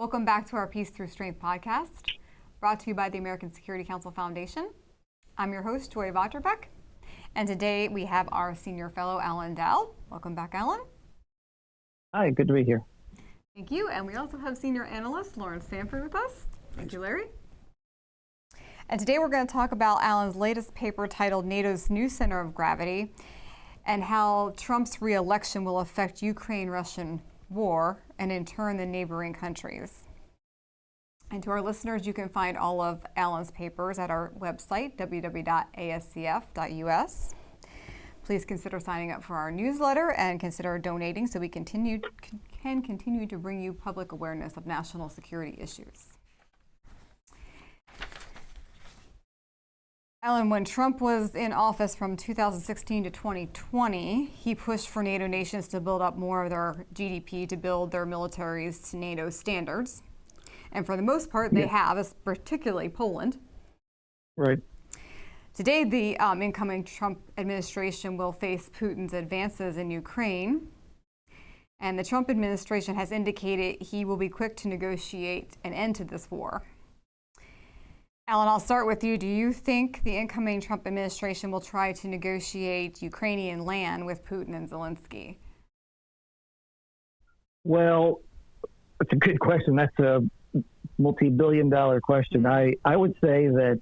Welcome back to our Peace Through Strength podcast, brought to you by the American Security Council Foundation. I'm your host, Joy Votrobek, and today we have our senior fellow, Alan Dowd. Welcome back, Alan. Hi, good to be here. Thank you. And we also have senior analyst, Laurence Sanford, with us. Thank you, Larry. And today we're going to talk about Alan's latest paper titled NATO's New Center of Gravity and how Trump's re-election will affect Ukraine-Russian war and in turn the neighboring countries. And to our listeners, you can find all of Alan's papers at our website, www.ascf.us. Please consider signing up for our newsletter and consider donating so we can continue to bring you public awareness of national security issues. Alan, when Trump was in office from 2016 to 2020, he pushed for NATO nations to build up more of their GDP to build their militaries to NATO standards. And for the most part, they have, particularly Poland. Right. Today, the incoming Trump administration will face Putin's advances in Ukraine. And the Trump administration has indicated he will be quick to negotiate an end to this war. Alan, I'll start with you. Do you think the incoming Trump administration will try to negotiate Ukrainian land with Putin and Zelensky? Well, it's a good question. That's a multi-billion-dollar question. I would say that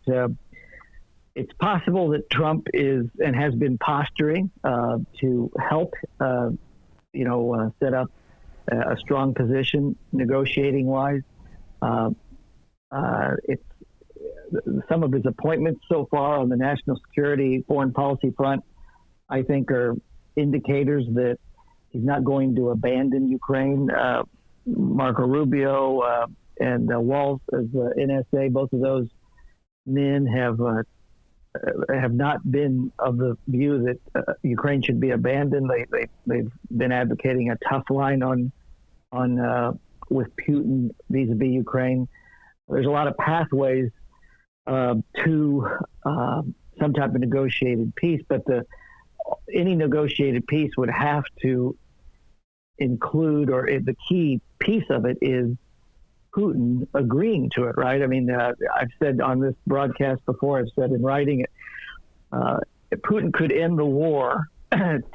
it's possible that Trump is and has been posturing to help, set up a strong position negotiating-wise. Some of his appointments so far on the national security foreign policy front, I think, are indicators that he's not going to abandon Ukraine. Marco Rubio and Walz as NSA, both of those men have not been of the view that Ukraine should be abandoned. They've been advocating a tough line on with Putin vis-a-vis Ukraine. There's a lot of pathways to some type of negotiated peace, but any negotiated peace would have to include, or the key piece of it is Putin agreeing to it, right? I mean, I've said on this broadcast before, I've said in writing it, Putin could end the war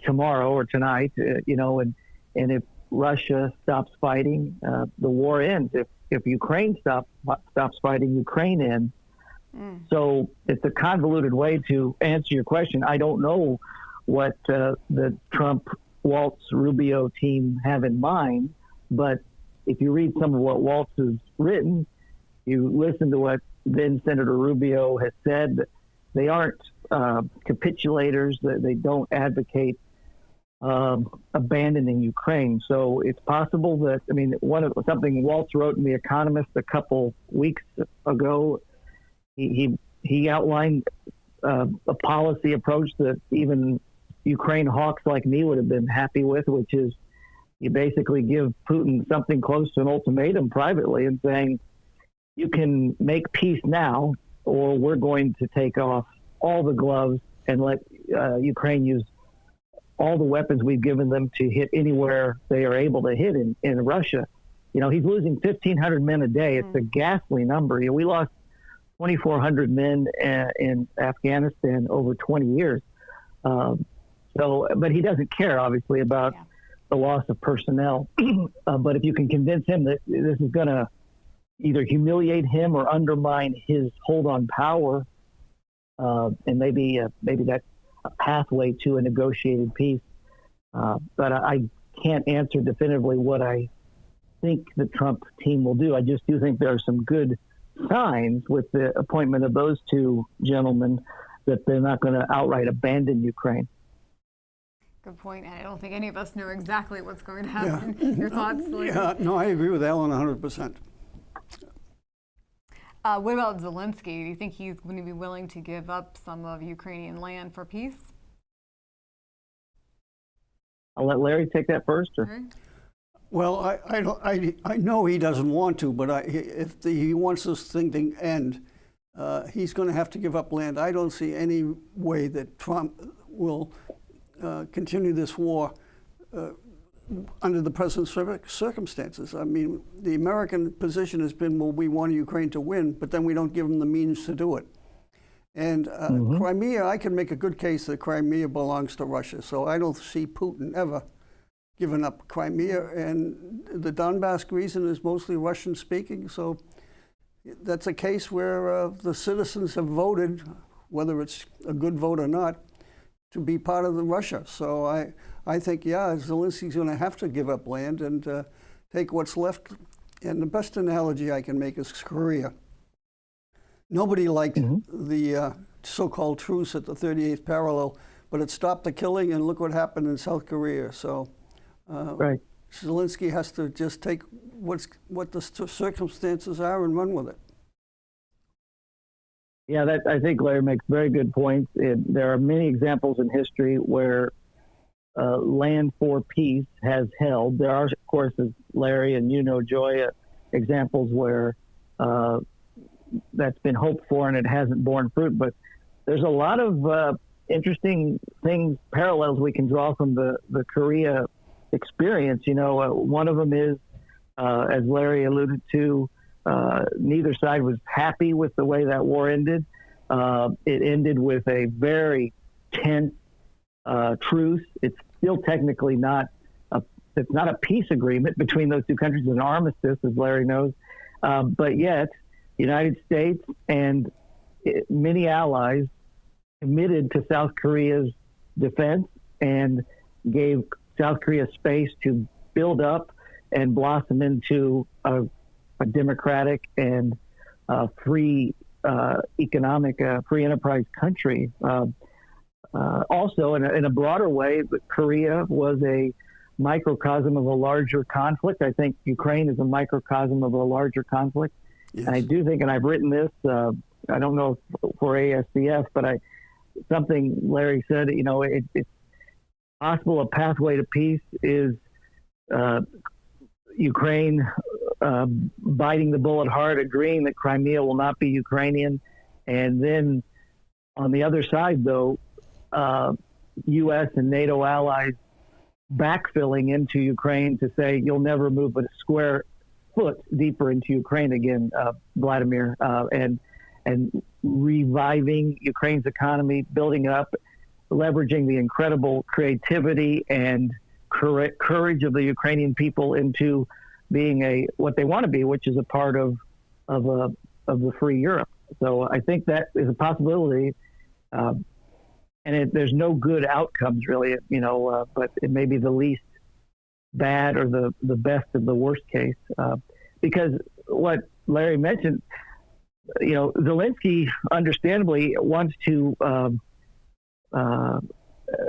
tomorrow or tonight, and if Russia stops fighting, the war ends. If Ukraine stops fighting, Ukraine ends. So it's a convoluted way to answer your question. I don't know what the Trump, Walz, Rubio team have in mind, but if you read some of what Walz has written, you listen to what then Senator Rubio has said, they aren't capitulators, they don't advocate abandoning Ukraine. So it's possible that, something Walz wrote in The Economist a couple weeks ago, he outlined a policy approach that even Ukraine hawks like me would have been happy with, which is you basically give Putin something close to an ultimatum privately and saying, you can make peace now, or we're going to take off all the gloves and let Ukraine use all the weapons we've given them to hit anywhere they are able to hit in Russia. He's losing 1,500 men a day. It's a ghastly number. We lost 2,400 men in Afghanistan over 20 years. But he doesn't care, obviously, about the loss of personnel. But if you can convince him that this is going to either humiliate him or undermine his hold on power, and maybe that's a pathway to a negotiated peace. But I can't answer definitively what I think the Trump team will do. I just do think there are some good signs with the appointment of those two gentlemen that they're not going to outright abandon Ukraine. Good point. And I don't think any of us know exactly what's going to happen. Yeah. Your thoughts? No, I agree with Alan 100%. What about Zelensky? Do you think he's going to be willing to give up some of Ukrainian land for peace? I'll let Larry take that first. Or? Okay. Well, I know he doesn't want to, but if he wants this thing to end, he's going to have to give up land. I don't see any way that Trump will continue this war under the present circumstances. I mean, the American position has been, well, we want Ukraine to win, but then we don't give them the means to do it. And Crimea, I can make a good case that Crimea belongs to Russia, so I don't see Putin ever giving up Crimea. And the Donbass region is mostly Russian-speaking, so that's a case where the citizens have voted, whether it's a good vote or not, to be part of Russia. So I think, yeah, Zelensky's going to have to give up land and take what's left. And the best analogy I can make is Korea. Nobody liked the so-called truce at the 38th parallel, but it stopped the killing, and look what happened in South Korea. So Zelensky has to just take what the circumstances are and run with it. Yeah, I think Larry makes very good points. There are many examples in history where land for peace has held. There are, of course, as Larry and Joy, examples where that's been hoped for and it hasn't borne fruit. But there's a lot of interesting parallels we can draw from the Korea experience. One of them is, as Larry alluded to, neither side was happy with the way that war ended. It ended with a very tense truce. It's still technically not it's not a peace agreement between those two countries, an armistice, as Larry knows. But yet, the United States and many allies committed to South Korea's defense and gave South Korea space to build up and blossom into a democratic and free economic, free enterprise country. Also, in a broader way, Korea was a microcosm of a larger conflict. I think Ukraine is a microcosm of a larger conflict. Yes. And I do think, and I've written this, I don't know for ASCF, but something Larry said, it's possible a pathway to peace is Ukraine biting the bullet hard, agreeing that Crimea will not be Ukrainian. And then on the other side, though, U.S. and NATO allies backfilling into Ukraine to say, you'll never move but a square foot deeper into Ukraine again, Vladimir, and reviving Ukraine's economy, building up, leveraging the incredible creativity and courage of the Ukrainian people into being what they want to be, which is a part of the free Europe. So I think that is a possibility, and there's no good outcomes really, but it may be the least bad or the best of the worst case, because what Larry mentioned, Zelensky understandably wants to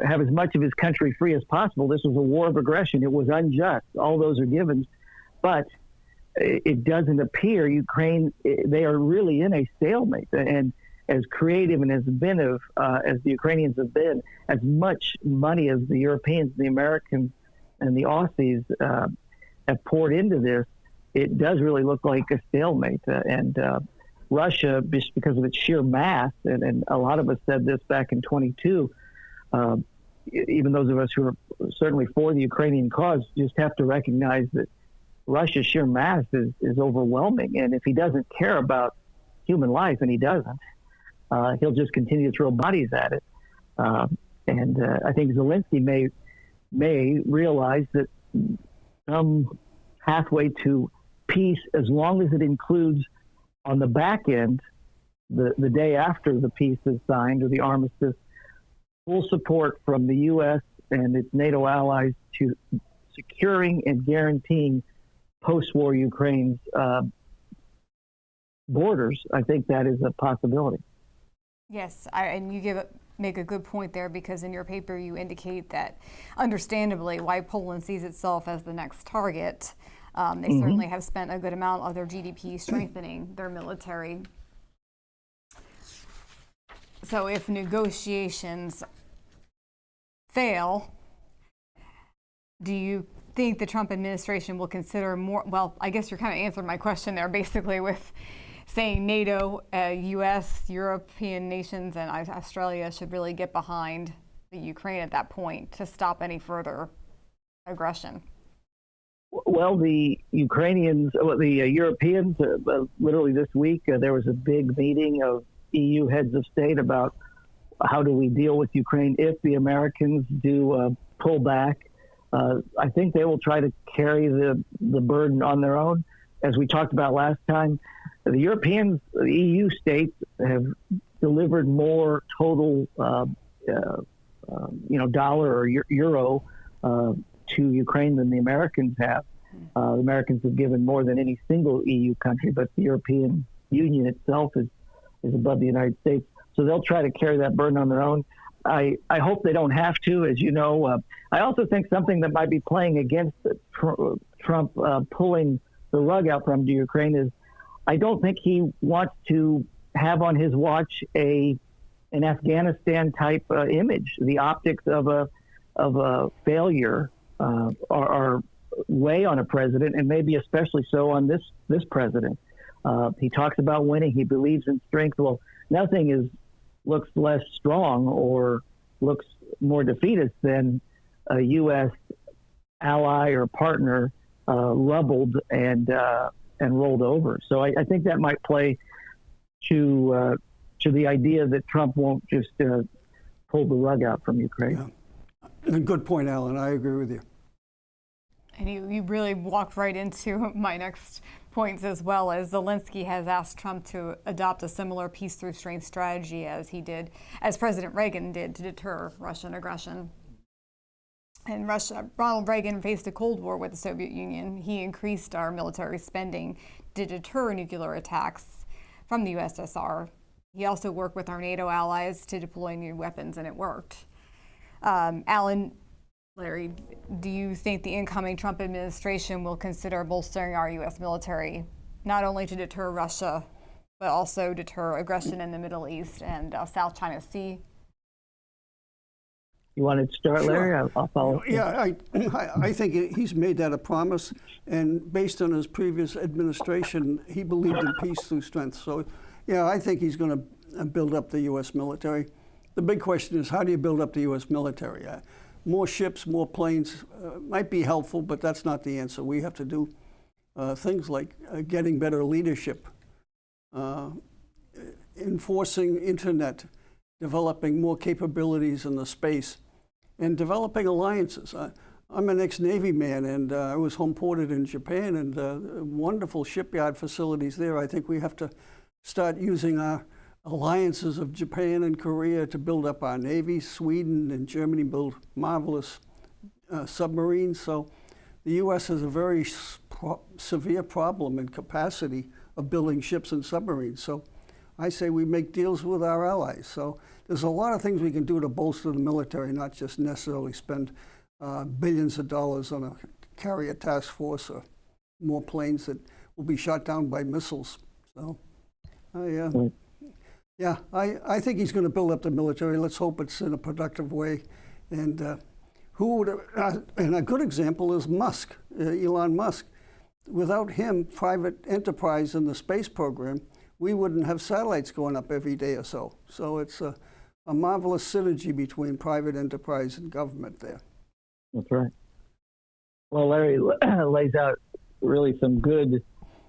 have as much of his country free as possible. This was a war of aggression. It was unjust. All those are givens. But it doesn't appear Ukraine, they are really in a stalemate. And as creative and as inventive as the Ukrainians have been, as much money as the Europeans, the Americans, and the Aussies have poured into this, it does really look like a stalemate. And Russia, just because of its sheer mass, and a lot of us said this back in 22, even those of us who are certainly for the Ukrainian cause just have to recognize that Russia's sheer mass is overwhelming. And if he doesn't care about human life, and he doesn't, he'll just continue to throw bodies at it. And I think Zelensky may realize that some pathway to peace, as long as it includes on the back end, the day after the peace is signed or the armistice, full support from the U.S. and its NATO allies to securing and guaranteeing post-war Ukraine's borders. I think that is a possibility. Yes, and you make a good point there, because in your paper you indicate that, understandably, why Poland sees itself as the next target. They certainly have spent a good amount of their GDP strengthening their military. So if negotiations fail, do you think the Trump administration will consider more? Well, I guess you're kind of answering my question there, basically, with saying NATO, U.S., European nations, and Australia should really get behind the Ukraine at that point to stop any further aggression. Well, the Ukrainians, the Europeans, literally this week, there was a big meeting of EU heads of state about how do we deal with Ukraine if the Americans do pull back. I think they will try to carry the burden on their own. As we talked about last time, the Europeans, the EU states have delivered more total, dollar or euro to Ukraine than the Americans have. The Americans have given more than any single EU country, but the European Union itself is above the United States. So they'll try to carry that burden on their own. I hope they don't have to, as you know. I also think something that might be playing against Trump pulling the rug out from Ukraine is I don't think he wants to have on his watch an Afghanistan type image. The optics of a failure are way on a president, and maybe especially so on this president. He talks about winning. He believes in strength. Well, nothing looks less strong or looks more defeatist than a U.S. ally or partner rubbled and rolled over. So I think that might play to the idea that Trump won't just pull the rug out from Ukraine. Yeah. Good point, Alan. I agree with you. And you really walked right into my next points as well, as Zelensky has asked Trump to adopt a similar peace through strength strategy as President Reagan did to deter Russian aggression. And Ronald Reagan faced a Cold War with the Soviet Union. He increased our military spending to deter nuclear attacks from the USSR. He also worked with our NATO allies to deploy new weapons, and it worked. Alan, Larry, do you think the incoming Trump administration will consider bolstering our U.S. military, not only to deter Russia, but also deter aggression in the Middle East and South China Sea? You want to start, Larry? Sure. I'll follow. Yeah, I think he's made that a promise, and based on his previous administration, he believed in peace through strength. So, yeah, I think he's going to build up the U.S. military. The big question is, how do you build up the U.S. military? More ships, more planes might be helpful, but that's not the answer. We have to do things like getting better leadership, enforcing internet, developing more capabilities in the space, and developing alliances. I'm an ex-Navy man, and I was home ported in Japan, and wonderful shipyard facilities there. I think we have to start using our alliances of Japan and Korea to build up our Navy. Sweden and Germany build marvelous submarines. So the U.S. has a very severe problem in capacity of building ships and submarines. So I say we make deals with our allies. So there's a lot of things we can do to bolster the military, not just necessarily spend billions of dollars on a carrier task force or more planes that will be shot down by missiles. So I think he's going to build up the military. Let's hope it's in a productive way. And and a good example is Musk, Elon Musk. Without him, private enterprise in the space program, we wouldn't have satellites going up every day or so. So it's a marvelous synergy between private enterprise and government there. That's right. Well, Larry lays out really some good,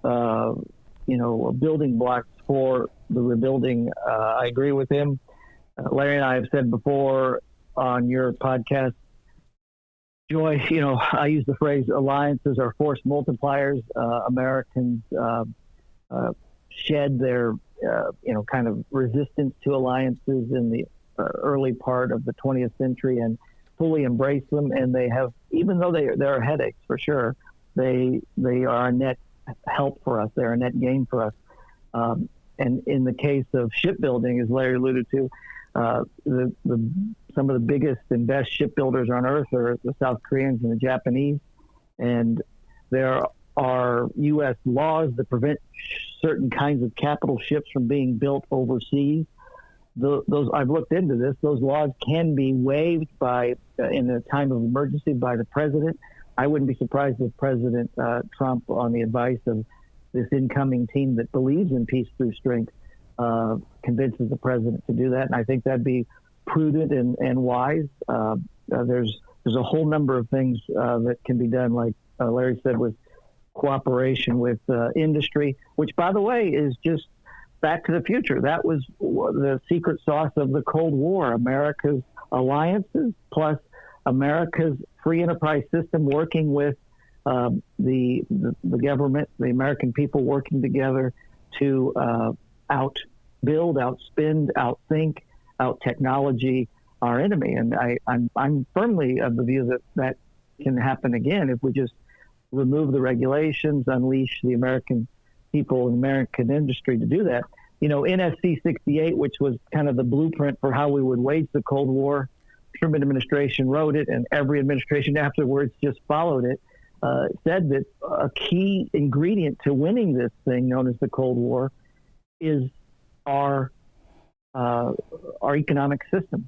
building blocks for the rebuilding. I agree with him. Larry and I have said before on your podcast, Joy, I use the phrase alliances are force multipliers. Americans shed their, kind of resistance to alliances in the early part of the 20th century and fully embrace them. And they have, even though there are headaches for sure, they are a net help for us. They're a net gain for us. And in the case of shipbuilding, as Larry alluded to, some of the biggest and best shipbuilders on earth are the South Koreans and the Japanese. And there are U.S. laws that prevent certain kinds of capital ships from being built overseas. Those I've looked into this. Those laws can be waived in a time of emergency by the president. I wouldn't be surprised if President Trump, on the advice of this incoming team that believes in peace through strength, convinces the president to do that. And I think that'd be prudent and wise. There's a whole number of things that can be done, like Larry said, was cooperation with industry, which, by the way, is just back to the future. That was the secret sauce of the Cold War, America's alliances plus America's free enterprise system working with the government, the American people working together to outbuild, outspend, outthink, out-technology our enemy. And I'm firmly of the view that that can happen again if we just remove the regulations, unleash the American people and American industry to do that. You know, NSC 68, which was kind of the blueprint for how we would wage the Cold War, Truman administration wrote it, and every administration afterwards just followed it, said that a key ingredient to winning this thing known as the Cold War is our economic system.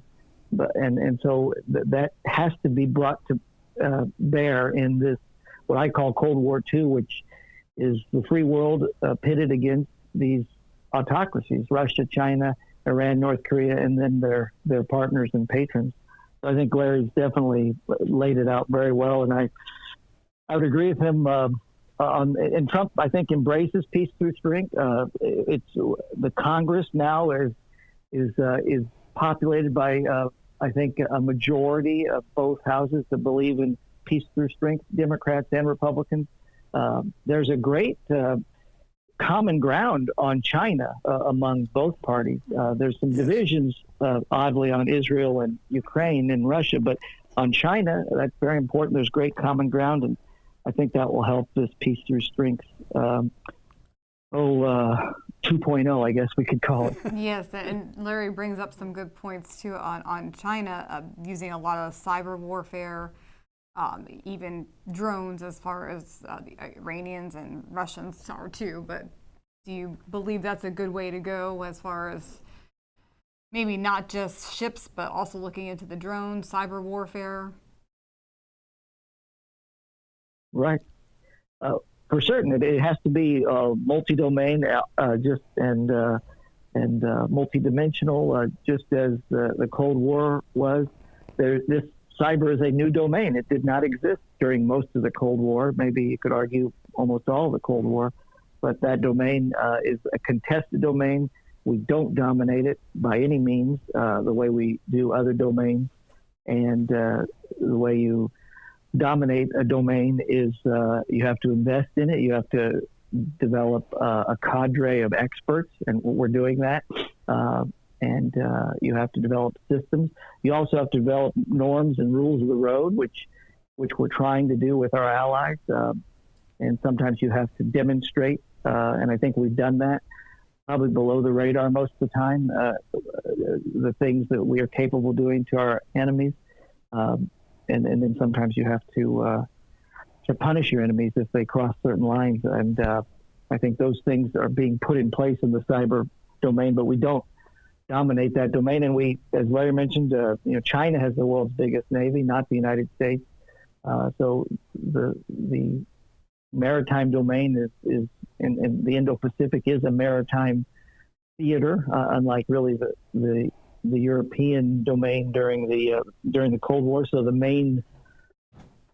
And so that has to be brought to bear in this, what I call Cold War II, which is the free world pitted against these autocracies, Russia, China, Iran, North Korea, and then their partners and patrons. So I think Larry's definitely laid it out very well, and I would agree with him and Trump, I think, embraces peace through strength. It's the Congress now is populated by I think a majority of both houses that believe in peace through strength, Democrats and Republicans. There's a great common ground on China among both parties. There's some divisions, oddly, on Israel and Ukraine and Russia, but on China, that's very important. There's great common ground, and I think that will help this peace through strength 2.0, I guess we could call it. Yes, and Larry brings up some good points too on China using a lot of cyber warfare, even drones, as far as the Iranians and Russians are too. But do you believe that's a good way to go as far as maybe not just ships, but also looking into the drones, cyber warfare? Right. For certain, it has to be multi-domain, and multi-dimensional, just as the Cold War was. This cyber is a new domain. It did not exist during most of the Cold War. Maybe you could argue almost all of the Cold War, but that domain is a contested domain. We don't dominate it by any means the way we do other domains, and the way you dominate a domain is you have to invest in it. You have to develop a cadre of experts, and we're doing that. And you have to develop systems. You also have to develop norms and rules of the road, which we're trying to do with our allies. And sometimes you have to demonstrate, and I think we've done that, probably below the radar most of the time, the things that we are capable of doing to our enemies. And then sometimes you have to punish your enemies if they cross certain lines. And I think those things are being put in place in the cyber domain, but we don't dominate that domain. And we, as Larry mentioned, China has the world's biggest navy, not the United States. So the maritime domain is and the Indo-Pacific is a maritime theater, unlike really the European domain during the Cold War. So the main,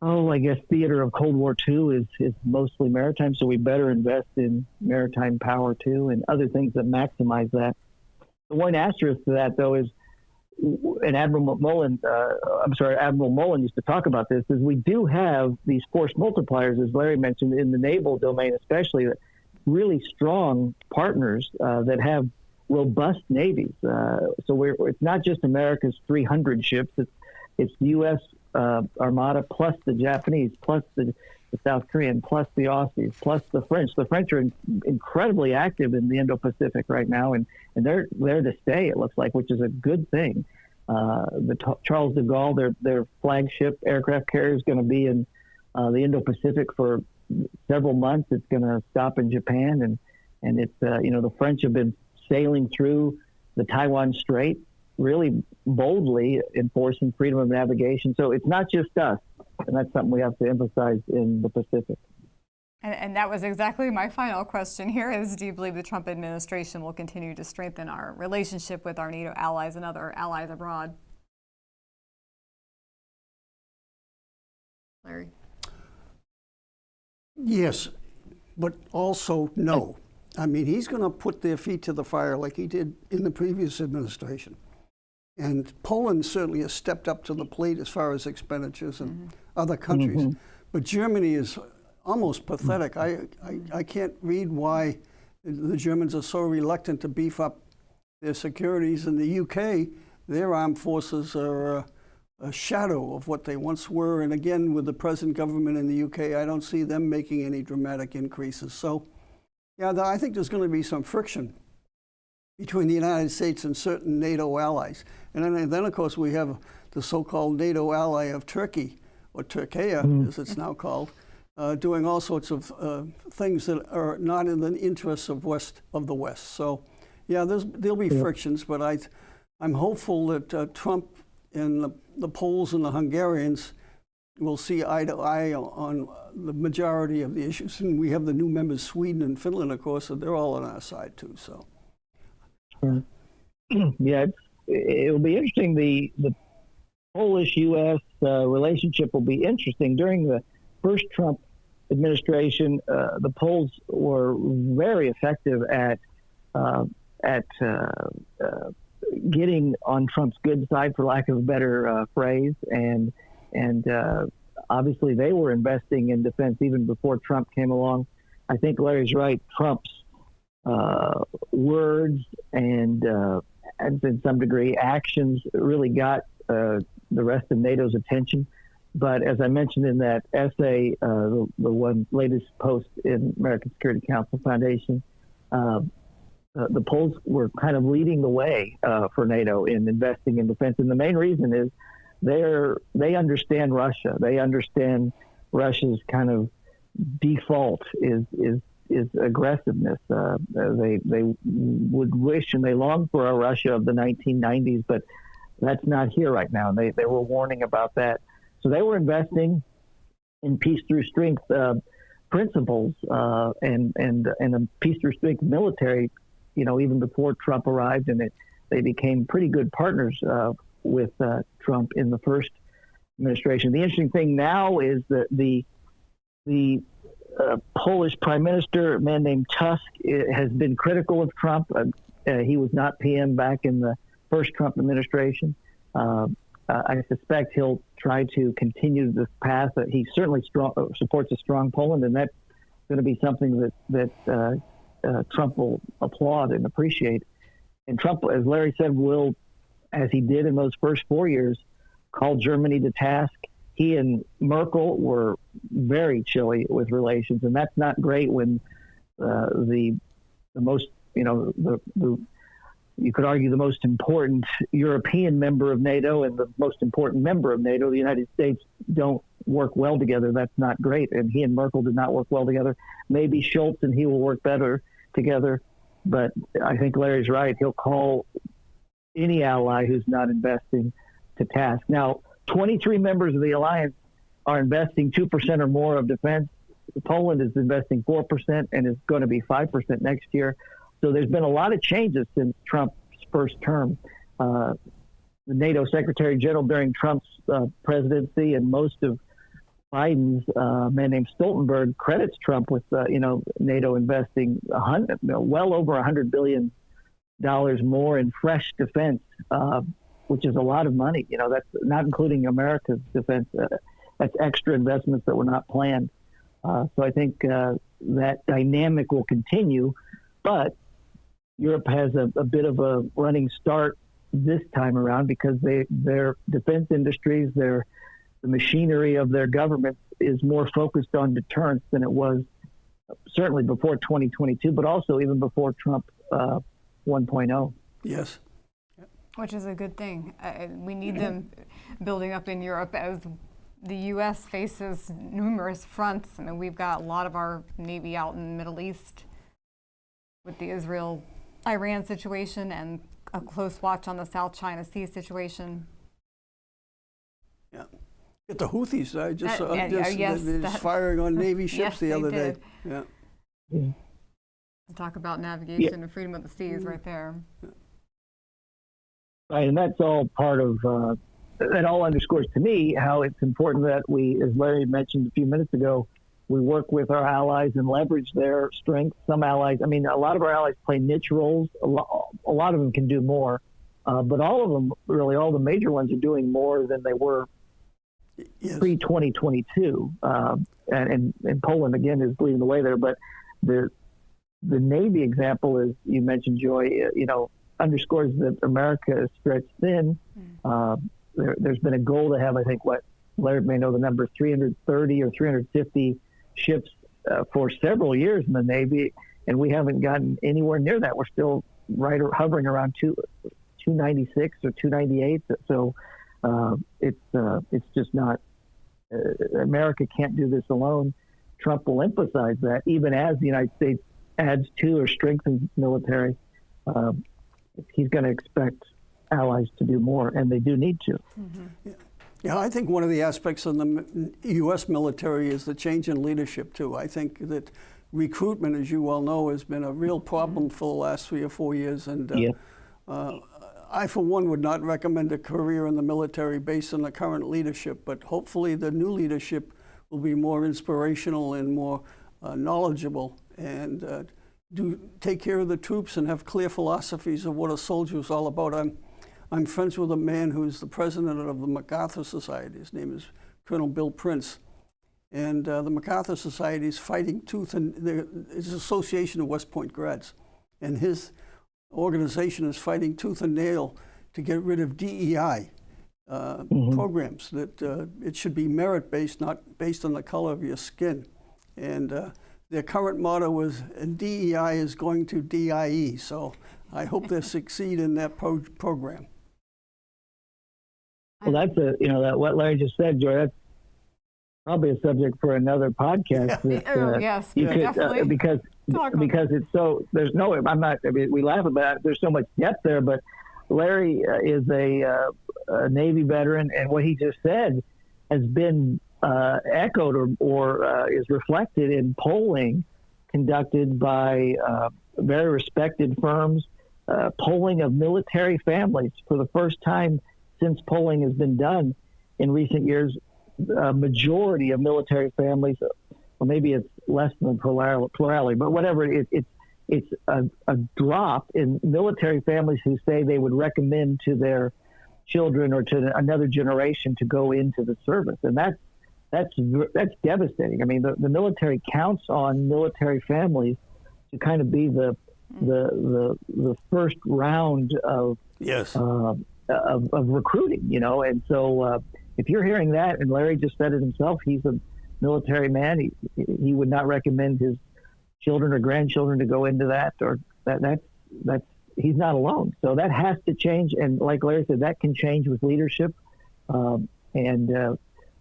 I guess, theater of Cold War II is mostly maritime. So we better invest in maritime power too, and other things that maximize that. The one asterisk to that, though, is, and Admiral Mullen used to talk about this, is we do have these force multipliers, as Larry mentioned, in the naval domain, especially, really strong partners that have robust navies. So it's not just America's 300 ships. It's the U.S. Armada plus the Japanese plus the South Korean plus the Aussies plus the French. The French are incredibly active in the Indo-Pacific right now, and they're there to stay, it looks like, which is a good thing. The Charles de Gaulle, their flagship aircraft carrier, is going to be in the Indo-Pacific for several months. It's going to stop in Japan, and it's the French have been sailing through the Taiwan Strait really boldly, enforcing freedom of navigation. So it's not just us, and that's something we have to emphasize in the Pacific. And that was exactly my final question here is, do you believe the Trump administration will continue to strengthen our relationship with our NATO allies and other allies abroad? Larry? Yes, but also no. I mean, he's going to put their feet to the fire like he did in the previous administration. And Poland certainly has stepped up to the plate as far as expenditures and other countries. But Germany is almost pathetic. I can't read why the Germans are so reluctant to beef up their securities. In the UK, their armed forces are a shadow of what they once were. And again, with the present government in the UK, I don't see them making any dramatic increases. So, yeah, I think there's going to be some friction between the United States and certain NATO allies. And then of course, we have the so-called NATO ally of Turkey, or Turkey, as it's now called, doing all sorts of things that are not in the interests of the West. So, yeah, there'll be frictions, but I'm hopeful that Trump and the Poles and the Hungarians will see eye to eye on the majority of the issues. And we have the new members, Sweden and Finland, of course, and they're all on our side too. So, yeah, it'll be interesting. The Polish-U.S. relationship will be interesting. During the first Trump administration, the Poles were very effective at getting on Trump's good side, for lack of a better phrase, and obviously they were investing in defense even before Trump came along. I think Larry's right. Trump's words and to some degree actions really got the rest of NATO's attention. But as I mentioned in that essay, the one latest post in American Security Council Foundation, the Poles were kind of leading the way for NATO in investing in defense. And the main reason is they understand Russia. They understand Russia's kind of default is aggressiveness. They would wish and they long for a Russia of the 1990s, but that's not here right now. They were warning about that. So they were investing in peace through strength principles and a peace through strength military, even before Trump arrived, and they became pretty good partners with Trump in the first administration. The interesting thing now is that the Polish Prime Minister, a man named Tusk, has been critical of Trump. He was not PM back in the first Trump administration. I suspect he'll try to continue this path. He certainly supports a strong Poland, and that's going to be something that Trump will applaud and appreciate. And Trump, as Larry said, will, as he did in those first 4 years, call Germany to task. He and Merkel were very chilly with relations, and that's not great when the most, you could argue the most important European member of NATO and the most important member of NATO, the United States, don't work well together. That's not great. And he and Merkel did not work well together. Maybe Schultz and he will work better together. But I think Larry's right. He'll call any ally who's not investing to task. Now, 23 members of the alliance are investing 2% or more of defense. Poland is investing 4% and is going to be 5% next year. So there's been a lot of changes since Trump's first term. The NATO Secretary General during Trump's presidency and most of Biden's, a man named Stoltenberg, credits Trump with NATO investing well over $100 billion more in fresh defense, which is a lot of money. That's not including America's defense. That's extra investments that were not planned. So I think that dynamic will continue, but Europe has a bit of a running start this time around because their defense industries, the machinery of their government is more focused on deterrence than it was certainly before 2022, but also even before Trump 1.0. Yes. Which is a good thing. We need them building up in Europe as the U.S. faces numerous fronts. I mean, we've got a lot of our Navy out in the Middle East with the Israel-Iran situation and a close watch on the South China Sea situation. Yeah. Get the Houthis. Just firing on Navy ships the other day. Yeah. Talk about navigation and freedom of the seas right there. Right, and that's all part of, that all underscores to me how it's important that we, as Larry mentioned a few minutes ago, we work with our allies and leverage their strengths. Some allies, I mean, a lot of our allies play niche roles. A lot of them can do more, but all of them, really, all the major ones are doing more than they were pre-2022. And Poland, again, is leading the way there. But the Navy example, is you mentioned, Joy, underscores that America is stretched thin. There's been a goal to have, I think, Larry may know the number, 330 or 350 ships for several years in the Navy, and we haven't gotten anywhere near that. We're still hovering around 296 or 298. So it's just not. America can't do this alone. Trump will emphasize that, even as the United States adds to or strengthens military. He's going to expect allies to do more, and they do need to. Yeah, I think one of the aspects of the U.S. military is the change in leadership, too. I think that recruitment, as you well know, has been a real problem for the last 3 or 4 years. And I, for one, would not recommend a career in the military based on the current leadership, but hopefully the new leadership will be more inspirational and more knowledgeable, and take care of the troops and have clear philosophies of what a soldier is all about. I'm friends with a man who's the president of the MacArthur Society. His name is Colonel Bill Prince. And the MacArthur Society is fighting tooth and it's an association of West Point grads. And his organization is fighting tooth and nail to get rid of DEI programs, that it should be merit-based, not based on the color of your skin. And their current motto is, DEI is going to DIE. So I hope they succeed in that program. Well, that's what Larry just said, Joy. That's probably a subject for another podcast. Yes, definitely. Because it's so. There's no. I'm not. I mean, we laugh about it. There's so much depth there, but Larry is a Navy veteran, and what he just said has been echoed or is reflected in polling conducted by very respected firms. Polling of military families for the first time since polling has been done in recent years. A majority of military families, or maybe it's less than plurality, but whatever, it's a drop in military families who say they would recommend to their children or to another generation to go into the service, and that's devastating. I mean, the military counts on military families to kind of be the first round of recruiting, and so if you're hearing that, and Larry just said it himself, he's a military man. He would not recommend his children or grandchildren to go into that, or that's he's not alone. So that has to change, and like Larry said, that can change with leadership. And the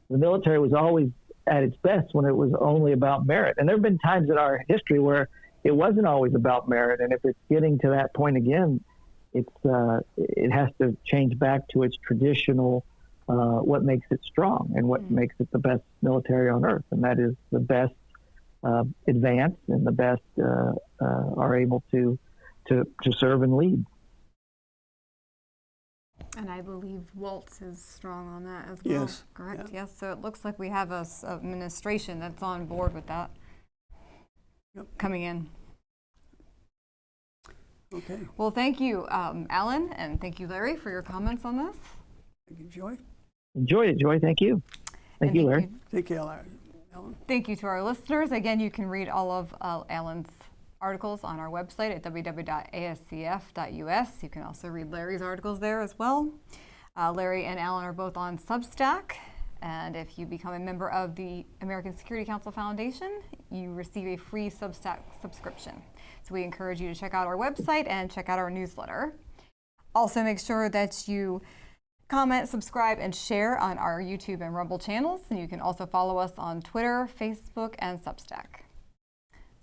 military was always at its best when it was only about merit, and there have been times in our history where it wasn't always about merit. And if it's getting to that point again, it has to change back to its traditional. What makes it strong and what makes it the best military on earth, and that is the best advance and the best are able to serve and lead. And I believe Waltz is strong on that as well. Yes. Correct. Yeah. Yes. So it looks like we have a administration that's on board with that coming in. Okay. Well, thank you, Alan, and thank you, Larry, for your comments on this. Thank you, Joy. Enjoy it, Joy. Thank you. Thank you, Larry. Take care, Larry. Alan. Thank you to our listeners. Again, you can read all of Alan's articles on our website at www.ascf.us. You can also read Larry's articles there as well. Larry and Alan are both on Substack, and if you become a member of the American Security Council Foundation, you receive a free Substack subscription. So we encourage you to check out our website and check out our newsletter. Also, make sure that you comment, subscribe, and share on our YouTube and Rumble channels. And you can also follow us on Twitter, Facebook, and Substack.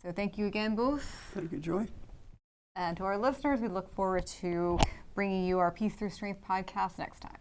So thank you again, both. Thank you, Joy. And to our listeners, we look forward to bringing you our Peace Through Strength podcast next time.